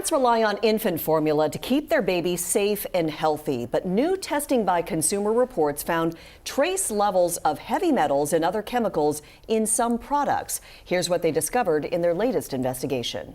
Parents rely on infant formula to keep their baby safe and healthy, but new testing by Consumer Reports found trace levels of heavy metals and other chemicals in some products. Here's what they discovered in their latest investigation.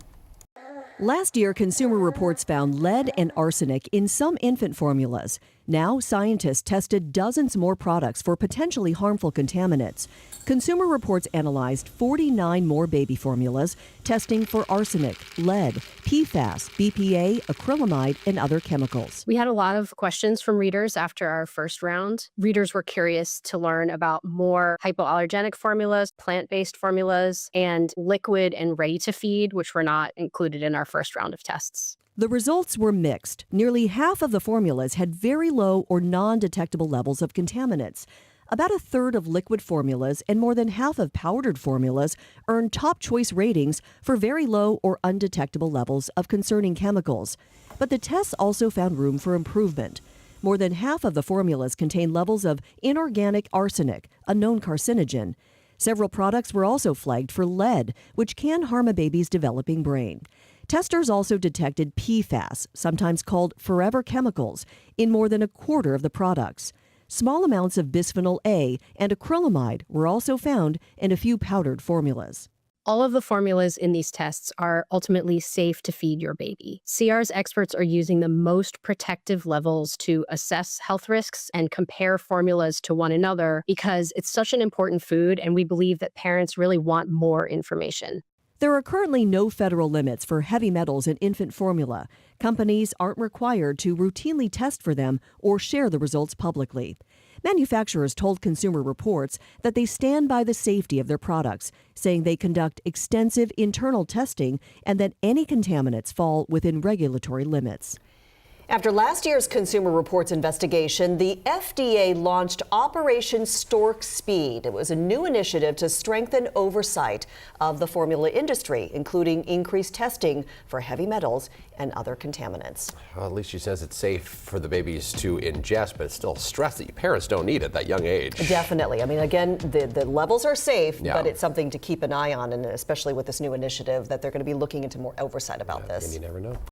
Last year, Consumer Reports found lead and arsenic in some infant formulas. Now, scientists tested dozens more products for potentially harmful contaminants. Consumer Reports analyzed 49 more baby formulas, testing for arsenic, lead, PFAS, BPA, acrylamide, and other chemicals. We had a lot of questions from readers after our first round. Readers were curious to learn about more hypoallergenic formulas, plant-based formulas, and liquid and ready-to-feed, which were not included in our first round of tests. The results were mixed. Nearly half of the formulas had very low or non-detectable levels of contaminants. About a third of liquid formulas and more than half of powdered formulas earned top choice ratings for very low or undetectable levels of concerning chemicals. But the tests also found room for improvement. More than half of the formulas contain levels of inorganic arsenic, a known carcinogen. Several products were also flagged for lead, which can harm a baby's developing brain. Testers also detected PFAS, sometimes called forever chemicals, in more than a quarter of the products. Small amounts of bisphenol A and acrylamide were also found in a few powdered formulas. All of the formulas in these tests are ultimately safe to feed your baby. CR's experts are using the most protective levels to assess health risks and compare formulas to one another because it's such an important food, and we believe that parents really want more information. There are currently no federal limits for heavy metals in infant formula. Companies aren't required to routinely test for them or share the results publicly. Manufacturers told Consumer Reports that they stand by the safety of their products, saying they conduct extensive internal testing and that any contaminants fall within regulatory limits. After last year's Consumer Reports investigation, the FDA launched Operation Stork Speed. It was a new initiative to strengthen oversight of the formula industry, including increased testing for heavy metals and other contaminants. Well, at least she says it's safe for the babies to ingest, but it's still stress that parents don't need at that young age. Definitely. I mean, again, the levels are safe, Yeah. but it's something to keep an eye on, and especially with this new initiative that they're going to be looking into more oversight about this. And you never know.